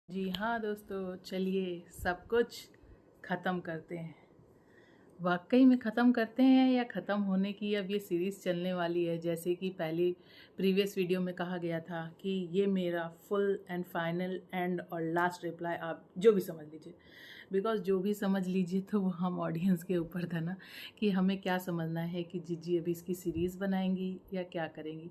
जी हाँ दोस्तों, चलिए सब कुछ ख़त्म करते हैं। वाकई में ख़त्म करते हैं या ख़त्म होने की अब ये सीरीज़ चलने वाली है। जैसे कि पहली प्रीवियस वीडियो में कहा गया था कि ये मेरा फुल एंड फाइनल एंड और लास्ट रिप्लाई, आप जो भी समझ लीजिए। बिकॉज़ जो भी समझ लीजिए तो वो हम ऑडियंस के ऊपर था ना, कि हमें क्या समझना है कि जिज्जी अभी इसकी सीरीज़ बनाएंगी या क्या करेंगी।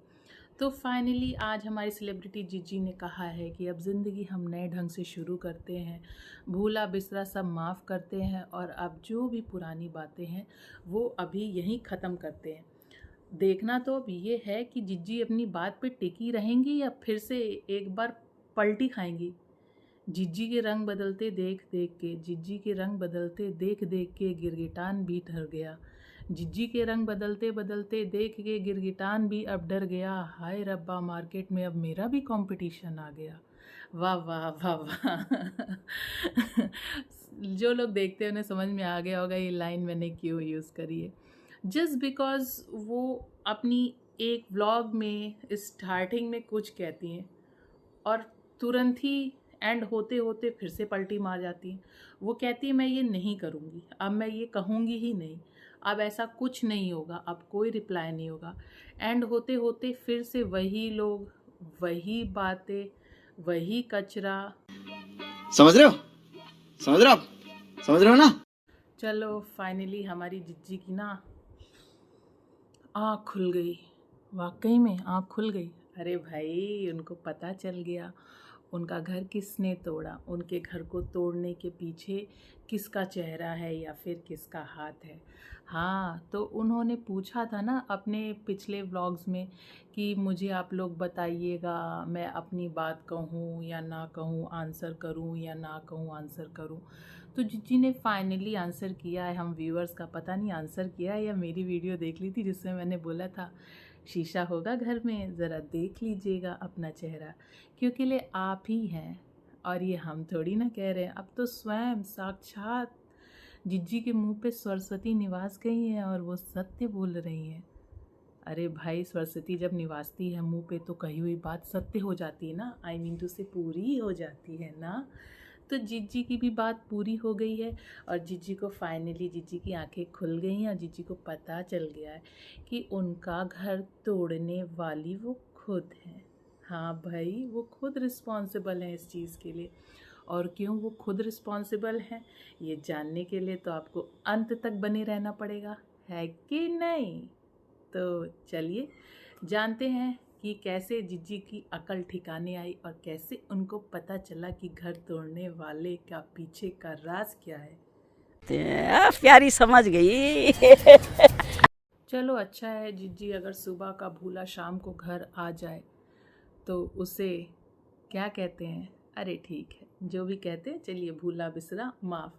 तो फाइनली आज हमारी सेलिब्रिटी जिज्जी ने कहा है कि अब ज़िंदगी हम नए ढंग से शुरू करते हैं, भूला बिसरा सब माफ़ करते हैं और अब जो भी पुरानी बातें हैं वो अभी यहीं ख़त्म करते हैं। देखना तो अब ये है कि जिज्जी अपनी बात पे टिकी रहेंगी या फिर से एक बार पलटी खाएंगी। जिज्जी के रंग बदलते देख देख के, जिज्जी के रंग बदलते देख देख के गिरगिटान भी डर गया। जिज्जी के रंग बदलते बदलते देख के गिरगिटान भी अब डर गया। हाय रब्बा, मार्केट में अब मेरा भी कंपटीशन आ गया। वाह वाह वाह वाह। जो लोग देखते हैं उन्हें समझ में आ गया होगा ये लाइन मैंने क्यों यूज़ करी है। जस्ट बिकॉज वो अपनी एक व्लॉग में स्टार्टिंग में कुछ कहती हैं और तुरंत ही एंड होते होते फिर से पलटी मार जाती हैं। वो कहती है मैं ये नहीं करूँगी, अब मैं ये कहूँगी ही नहीं, अब ऐसा कुछ नहीं होगा, अब कोई रिप्लाई नहीं होगा। एंड होते होते फिर से वही लोग, वही बातें, वही कचरा। समझ रहे हो? समझ रहे हो आप? समझ रहे हो ना? चलो फाइनली हमारी जिज्जी की ना आँख खुल गई। वाकई में आँख खुल गई। अरे भाई, उनको पता चल गया उनका घर किसने तोड़ा, उनके घर को तोड़ने के पीछे किसका चेहरा है या फिर किसका हाथ है। हाँ, तो उन्होंने पूछा था ना अपने पिछले व्लॉग्स में कि मुझे आप लोग बताइएगा, मैं अपनी बात कहूँ या ना कहूँ, आंसर करूँ या ना कहूँ, आंसर करूँ। तो जिज्जी ने फाइनली आंसर किया है। हम व्यूअर्स का पता नहीं आंसर किया है या मेरी वीडियो देख ली थी जिसमें मैंने बोला था शीशा होगा घर में, ज़रा देख लीजिएगा अपना चेहरा, क्योंकि ले आप ही हैं और ये हम थोड़ी ना कह रहे हैं। अब तो स्वयं साक्षात जिज्जी के मुंह पे सरस्वती निवास गई हैं और वो सत्य बोल रही हैं। अरे भाई, सरस्वती जब निवासती है मुंह पे तो कही हुई बात सत्य हो जाती है ना, आई मीन टू से पूरी हो जाती है ना। तो जिज्जी की भी बात पूरी हो गई है और जिज्जी को फाइनली जिज्जी की आंखें खुल गई हैं और जिज्जी को पता चल गया है कि उनका घर तोड़ने वाली वो खुद हैं। हाँ भाई, वो खुद रिस्पॉन्सिबल हैं इस चीज़ के लिए। और क्यों वो खुद रिस्पॉन्सिबल हैं ये जानने के लिए तो आपको अंत तक बने रहना पड़ेगा, है कि नहीं? तो चलिए जानते हैं कि कैसे जिज्जी की अकल ठिकाने आई और कैसे उनको पता चला कि घर तोड़ने वाले का पीछे का राज क्या है। प्यारी समझ गई। चलो अच्छा है, जिज्जी अगर सुबह का भूला शाम को घर आ जाए तो उसे क्या कहते हैं, अरे ठीक है जो भी कहते हैं, चलिए भूला बिसरा माफ़।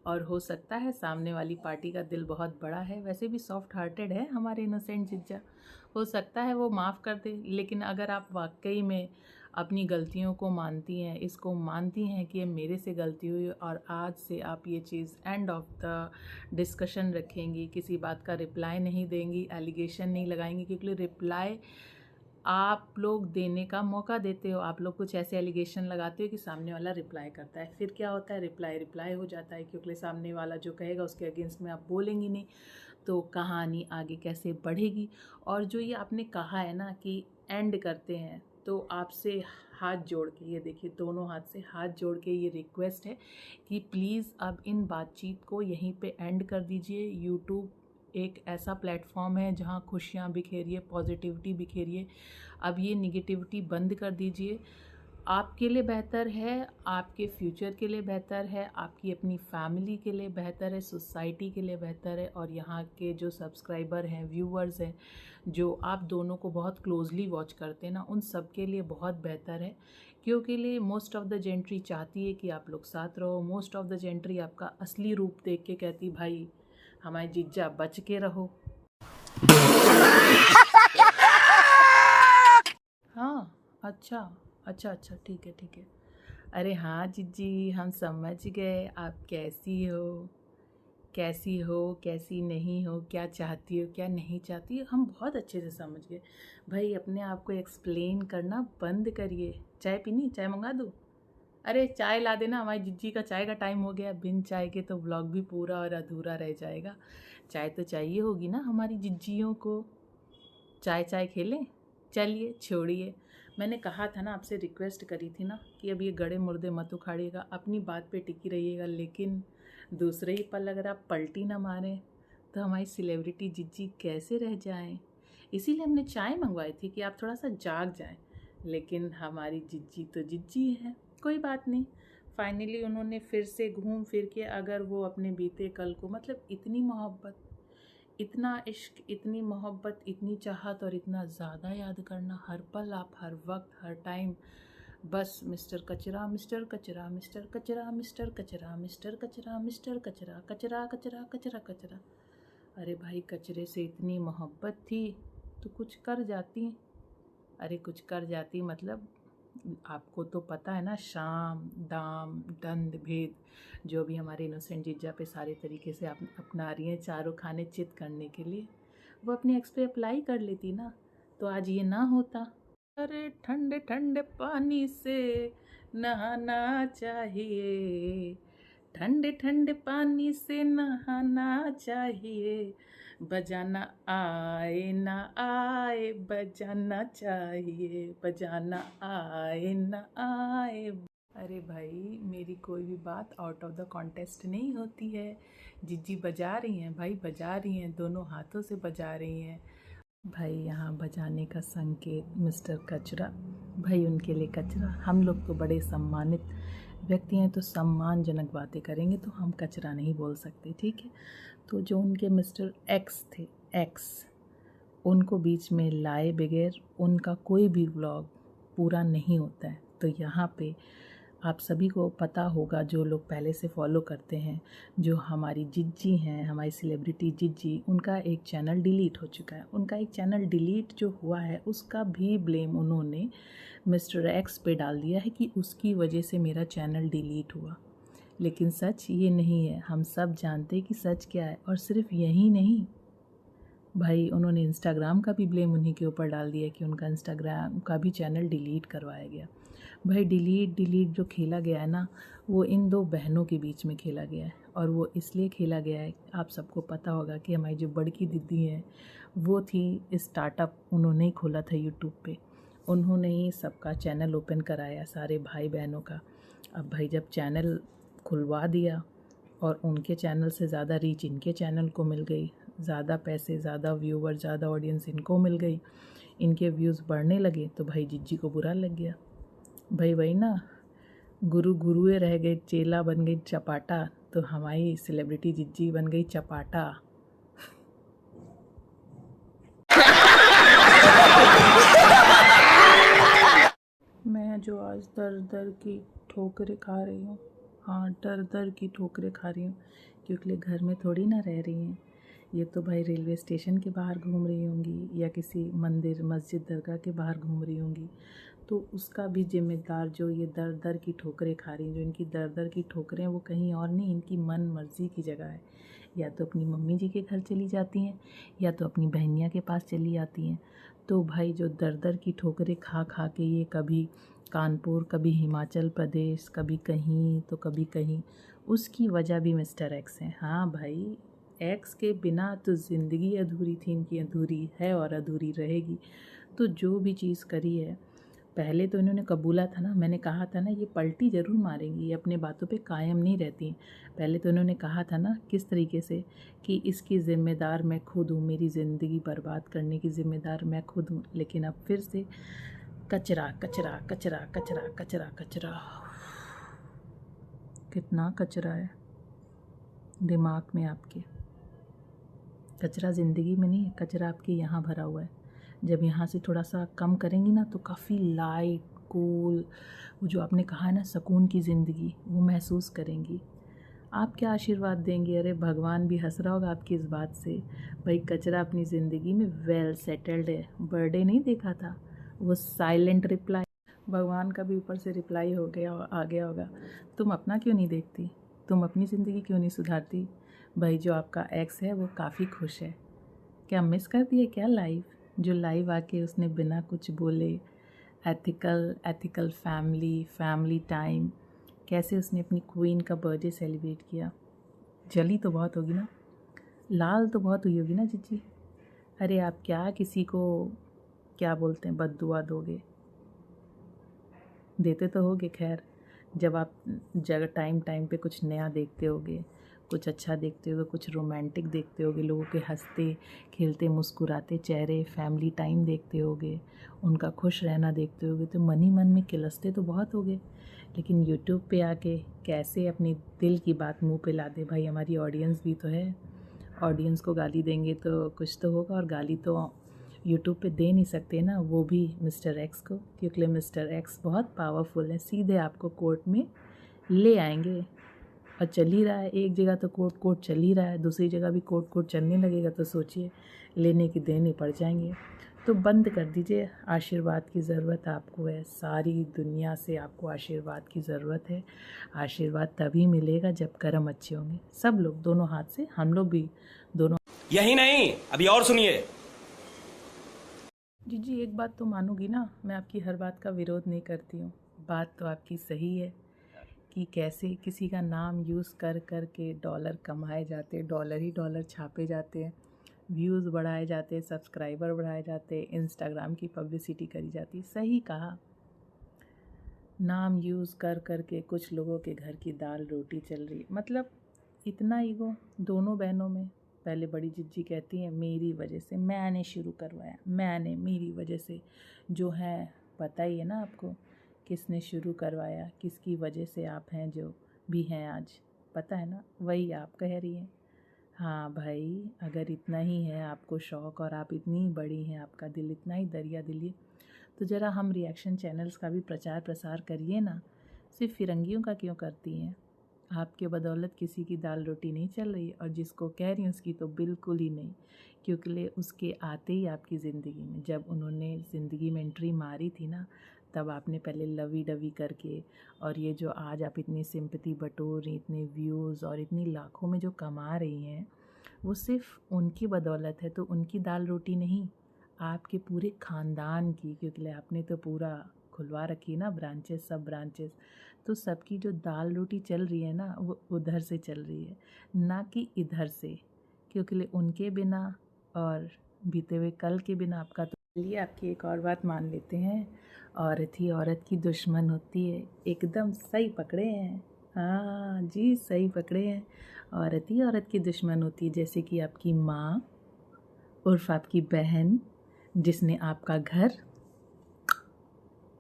और हो सकता है सामने वाली पार्टी का दिल बहुत बड़ा है, वैसे भी सॉफ्ट हार्टेड है हमारे इनोसेंट जिज्जा, हो सकता है वो माफ़ कर दे। लेकिन अगर आप वाकई में अपनी गलतियों को मानती हैं, इसको मानती हैं कि ये मेरे से गलती हुई और आज से आप ये चीज़ एंड ऑफ द डिस्कशन रखेंगी, किसी बात का रिप्लाई नहीं देंगी, एलिगेशन नहीं लगाएंगी, क्योंकि रिप्लाई आप लोग देने का मौका देते हो। आप लोग कुछ ऐसे एलिगेशन लगाते हो कि सामने वाला रिप्लाई करता है, फिर क्या होता है, रिप्लाई हो जाता है, क्योंकि सामने वाला जो कहेगा उसके अगेंस्ट में आप बोलेंगी नहीं, तो कहानी आगे कैसे बढ़ेगी। और जो ये आपने कहा है ना कि एंड करते हैं, तो आपसे हाथ जोड़ के, ये देखिए दोनों हाथ से हाथ जोड़ के ये रिक्वेस्ट है कि प्लीज़ अब इन बातचीत को यहीं पे एंड कर दीजिए। यूट्यूब एक ऐसा प्लेटफॉर्म है जहाँ खुशियाँ बिखेरिए, पॉजिटिविटी बिखेरिए। अब ये निगेटिविटी बंद कर दीजिए। आपके लिए बेहतर है, आपके फ्यूचर के लिए बेहतर है, आपकी अपनी फैमिली के लिए बेहतर है, सोसाइटी के लिए बेहतर है, और यहाँ के जो सब्सक्राइबर हैं, व्यूअर्स हैं, जो आप दोनों को बहुत क्लोजली वॉच करते हैं ना, उन सब के लिए बहुत बेहतर है। क्योंकि लिए मोस्ट ऑफ़ द जेंट्री चाहती है कि आप लोग साथ रहो। मोस्ट ऑफ़ द जेंट्री आपका असली रूप देख के कहती भाई हमारे जीजा बच के रहो। हाँ, अच्छा अच्छा अच्छा, ठीक है ठीक है। अरे हाँ जिज्जी, हम समझ गए आप कैसी हो, कैसी हो, कैसी नहीं हो, क्या चाहती हो, क्या नहीं चाहती हो, हम बहुत अच्छे से समझ गए। भाई अपने आप को एक्सप्लेन करना बंद करिए। चाय पीनी, चाय मंगा दूँ? अरे चाय ला देना, हमारी जिज्जी का चाय का टाइम हो गया, बिन चाय के तो व्लॉग भी पूरा और अधूरा रह जाएगा। चाय तो चाहिए होगी ना हमारी जिज्जियों को। चाय चाय खेलें। चलिए छोड़िए, मैंने कहा था ना, आपसे रिक्वेस्ट करी थी ना कि अब ये गड़े मुर्दे मत उखाड़िएगा, अपनी बात पे टिकी रहिएगा, लेकिन दूसरे ही पल अगर आप पलटी ना मारें तो हमारी सेलिब्रिटी जिज्जी कैसे रह जाएं। इसीलिए हमने चाय मंगवाई थी कि आप थोड़ा सा जाग जाएं, लेकिन हमारी जिज्जी तो जिज्जी है। कोई बात नहीं, फाइनली उन्होंने फिर से घूम फिर के अगर वो अपने बीते कल को, मतलब इतनी मोहब्बत, इतना इश्क, इतनी मोहब्बत, इतनी चाहत और इतना ज़्यादा याद करना हर पल, आप हर वक्त, हर टाइम बस मिस्टर कचरा, मिस्टर कचरा, मिस्टर कचरा, मिस्टर कचरा, मिस्टर कचरा, मिस्टर कचरा, कचरा कचरा कचरा कचरा। अरे भाई, कचरे से इतनी मोहब्बत थी तो कुछ कर जाती। अरे कुछ कर जाती मतलब, आपको तो पता है ना, शाम दाम दंड भेद जो भी हमारे इनोसेंट जीजा पे सारे तरीके से आप अपना रही हैं चारों खाने चित करने के लिए, वो अपने एक्स पे अप्लाई कर लेती ना तो आज ये ना होता। अरे ठंडे ठंडे पानी से नहाना चाहिए, ठंडे ठंडे पानी से नहाना चाहिए, बजाना आए ना आए बजाना चाहिए, बजाना आए ना आए। अरे भाई, मेरी कोई भी बात आउट ऑफ द कॉन्टेस्ट नहीं होती है। जिज्जी बजा रही हैं भाई, बजा रही हैं, दोनों हाथों से बजा रही हैं भाई। यहाँ बजाने का संकेत मिस्टर कचरा, भाई उनके लिए कचरा। हम लोग तो बड़े सम्मानित व्यक्ति हैं तो सम्मानजनक बातें करेंगे, तो हम कचरा नहीं बोल सकते, ठीक है। तो जो उनके मिस्टर एक्स थे, एक्स, उनको बीच में लाए बगैर उनका कोई भी व्लॉग पूरा नहीं होता है। तो यहाँ पे आप सभी को पता होगा, जो लोग पहले से फॉलो करते हैं, जो हमारी जिज्जी हैं, हमारी सेलिब्रिटी जिज्जी, उनका एक चैनल डिलीट हो चुका है। उनका एक चैनल डिलीट जो हुआ है उसका भी ब्लेम उन्होंने मिस्टर एक्स पे डाल दिया है कि उसकी वजह से मेरा चैनल डिलीट हुआ। लेकिन सच ये नहीं है, हम सब जानते हैं कि सच क्या है। और सिर्फ यही नहीं भाई, उन्होंने इंस्टाग्राम का भी ब्लेम उन्हीं के ऊपर डाल दिया कि उनका इंस्टाग्राम का भी चैनल डिलीट करवाया गया। भाई डिलीट जो खेला गया है ना, वो इन दो बहनों के बीच में खेला गया है। और वो इसलिए खेला गया है, आप सबको पता होगा कि हमारी जो बड़की दीदी है वो थी, स्टार्टअप उन्होंने ही खोला था यूट्यूब पे, उन्होंने ही सबका चैनल ओपन कराया सारे भाई बहनों का। अब भाई जब चैनल खुलवा दिया और उनके चैनल से ज़्यादा रीच इनके चैनल को मिल गई, ज़्यादा पैसे, ज़्यादा व्यूवर, ज़्यादा ऑडियंस इनको मिल गई, इनके व्यूज़ बढ़ने लगे, तो भाई जिज्जी को बुरा लग गया। भाई वही ना, गुरुए रह गए, चेला बन गई चपाटा, तो हमारी सेलिब्रिटी जिज्जी बन गई चपाटा। मैं जो आज दर दर की ठोकरें खा रही हूँ, हाँ दर दर की ठोकरें खा रही हूँ, क्योंकि घर में थोड़ी ना रह रही हैं। ये तो भाई रेलवे स्टेशन के बाहर घूम रही होंगी या किसी मंदिर मस्जिद दरगाह के बाहर घूम रही होंगी। तो उसका भी जिम्मेदार जो ये दर दर की ठोकरें खा रही हैं, जो इनकी दर दर की ठोकरें, वो कहीं और नहीं, इनकी मन मर्जी की जगह है। या तो अपनी मम्मी जी के घर चली जाती हैं, या तो अपनी बहनिया के पास चली जाती हैं। तो भाई जो दर दर की ठोकरें खा खा के ये कभी कानपुर, कभी हिमाचल प्रदेश, कभी कहीं तो कभी कहीं, उसकी वजह भी मिस्टर एक्स हैं। हाँ भाई, एक्स के बिना तो ज़िंदगी अधूरी थी, इनकी अधूरी है और अधूरी रहेगी। तो जो भी चीज़ करी है, पहले तो इन्होंने कबूला था ना, मैंने कहा था ना ये पलटी ज़रूर मारेंगी, ये अपने बातों पे कायम नहीं रहती। पहले तो इन्होंने कहा था ना किस तरीके से कि इसकी ज़िम्मेदार मैं खुद हूँ, मेरी ज़िंदगी बर्बाद करने की ज़िम्मेदार मैं खुद हूँ। लेकिन अब फिर से कचरा कचरा कचरा कचरा कचरा कचरा, कितना कचरा है दिमाग में आपके। कचरा ज़िंदगी में नहीं है, कचरा आपके यहाँ भरा हुआ है। जब यहाँ से थोड़ा सा कम करेंगी ना तो काफ़ी लाइट कूल, वो जो आपने कहा है ना सुकून की ज़िंदगी, वो महसूस करेंगी। आप क्या आशीर्वाद देंगे? अरे भगवान भी हंस रहा होगा आपकी इस बात से। भाई कचरा अपनी ज़िंदगी में वेल सेटल्ड है। बर्थडे नहीं देखा था, वो साइलेंट रिप्लाई, भगवान का भी ऊपर से रिप्लाई हो गया, आ गया होगा। तुम अपना क्यों नहीं देखती? तुम अपनी ज़िंदगी क्यों नहीं सुधारती? भाई जो आपका एक्स है वो काफ़ी खुश है। क्या मिस कर दिए क्या लाइव? जो लाइव आके उसने बिना कुछ बोले एथिकल फैमिली टाइम, कैसे उसने अपनी क्वीन का बर्थडे सेलिब्रेट किया। जली तो बहुत होगी ना, लाल तो बहुत हुई होगी ना जीजी। अरे आप क्या किसी को क्या बोलते हैं बद्दुआ दोगे, देते तो होगे। खैर, जब आप जगह टाइम पे कुछ नया देखते होगे, कुछ अच्छा देखते होगे, कुछ रोमांटिक देखते होगे, लोगों के हंसते खेलते मुस्कुराते चेहरे, फैमिली टाइम देखते होगे, उनका खुश रहना देखते होगे, तो मन ही मन में किलसते तो बहुत होगे। लेकिन यूट्यूब पे आके कैसे अपनी दिल की बात मुंह पे ला दे। भाई हमारी ऑडियंस भी तो है, ऑडियंस को गाली देंगे तो कुछ तो होगा, और गाली तो यूट्यूब पे दे नहीं सकते ना, वो भी मिस्टर एक्स को, क्योंकि मिस्टर एक्स बहुत पावरफुल है। सीधे आपको कोर्ट में ले आएंगे, और चल ही रहा है। एक जगह तो कोर्ट चल ही रहा है, दूसरी जगह भी कोर्ट चलने लगेगा तो सोचिए लेने की देने पड़ जाएंगे। तो बंद कर दीजिए। आशीर्वाद की ज़रूरत आपको है, सारी दुनिया से आपको आशीर्वाद की ज़रूरत है। आशीर्वाद तभी मिलेगा जब कर्म अच्छे होंगे, सब लोग दोनों हाथ से, हम लोग भी दोनों। यही नहीं, अभी और सुनिए। जी एक बात तो मानोगी ना, मैं आपकी हर बात का विरोध नहीं करती हूँ। बात तो आपकी सही है कि कैसे किसी का नाम यूज़ कर के डॉलर कमाए जाते, डॉलर ही डॉलर छापे जाते हैं, व्यूज़ बढ़ाए जाते, सब्सक्राइबर बढ़ाए जाते, इंस्टाग्राम की पब्लिसिटी करी जाती। सही कहा, नाम यूज़ कर के कुछ लोगों के घर की दाल रोटी चल रही। मतलब इतना ईगो दोनों बहनों में। पहले बड़ी जिज्जी कहती हैं मेरी वजह से, मैंने शुरू करवाया, मैंने, मेरी वजह से। जो है पता ही है ना आपको किसने शुरू करवाया, किसकी वजह से आप हैं जो भी हैं आज, पता है ना, वही आप कह रही हैं। हाँ भाई, अगर इतना ही है आपको शौक़ और आप इतनी बड़ी हैं, आपका दिल इतना ही दरिया दिली, तो ज़रा हम रिएक्शन चैनल्स का भी प्रचार प्रसार करिए ना। सिर्फ फिरंगियों का क्यों करती हैं? आपके बदौलत किसी की दाल रोटी नहीं चल रही, और जिसको कह रही हैं उसकी तो बिल्कुल ही नहीं, क्योंकि उसके आते ही आपकी ज़िंदगी में, जब उन्होंने ज़िंदगी में एंट्री मारी थी ना, तब आपने पहले लवी डवी करके, और ये जो आज आप इतनी सिंपैथी बटोर रही, इतने व्यूज़ और इतनी लाखों में जो कमा रही हैं, वो सिर्फ उनकी बदौलत है। तो उनकी दाल रोटी नहीं, आपके पूरे ख़ानदान की, क्योंकि आपने तो पूरा खुलवा रखी ना ब्रांचेस, सब ब्रांचेस, तो सबकी जो दाल रोटी चल रही है ना, वो उधर से चल रही है, ना कि इधर से, क्योंकि उनके बिना और बीते हुए कल के बिना आपका तो। चलिए आपकी एक और बात मान लेते हैं, औरत ही औरत की दुश्मन होती है। एकदम सही पकड़े हैं, हाँ जी सही पकड़े हैं, औरत ही औरत की दुश्मन होती है। जैसे कि आपकी माँ उर्फ आपकी बहन, जिसने आपका घर,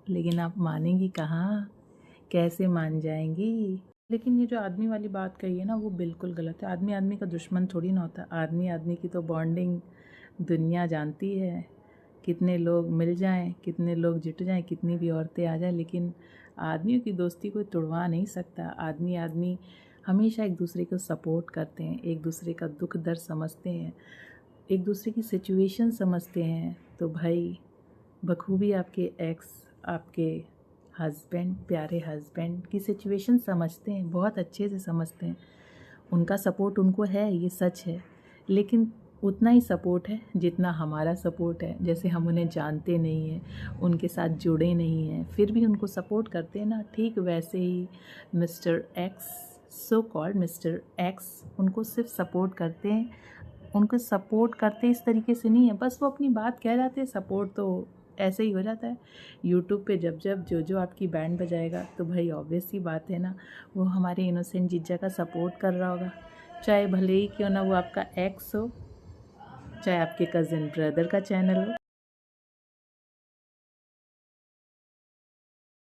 लेकिन आप मानेंगी कहाँ, कैसे मान जाएंगी। लेकिन ये जो आदमी वाली बात कही है ना, वो बिल्कुल गलत है। आदमी आदमी का दुश्मन थोड़ी ना होता, आदमी आदमी की तो बॉन्डिंग दुनिया जानती है। कितने लोग मिल जाएं, कितने लोग जुट जाएं, कितनी भी औरतें आ जाएं, लेकिन आदमियों की दोस्ती कोई तोड़वा नहीं सकता। आदमी आदमी हमेशा एक दूसरे को सपोर्ट करते हैं, एक दूसरे का दुख दर्द समझते हैं, एक दूसरे की सिचुएशन समझते हैं। तो भाई बखूबी आपके एक्स, आपके हस्बैंड, प्यारे हस्बैंड की सिचुएशन समझते हैं, बहुत अच्छे से समझते हैं। उनका सपोर्ट उनको है, ये सच है, लेकिन उतना ही सपोर्ट है जितना हमारा सपोर्ट है। जैसे हम उन्हें जानते नहीं हैं, उनके साथ जुड़े नहीं हैं, फिर भी उनको सपोर्ट करते हैं ना, ठीक वैसे ही mister X, so called mister X, उनको सिर्फ सपोर्ट करते हैं। उनको सपोर्ट करते इस तरीके से नहीं है, बस वो अपनी बात कह जाते हैं, सपोर्ट तो ऐसे ही हो जाता है। यूट्यूब पे जब जब जो आपकी बैंड बजाएगा, तो भाई ऑब्वियस सी बात है ना, वो हमारे इनोसेंट जीजा का सपोर्ट कर रहा होगा, चाहे भले ही क्यों ना वो आपका एक्स हो, चाहे आपके कज़न ब्रदर का चैनल हो।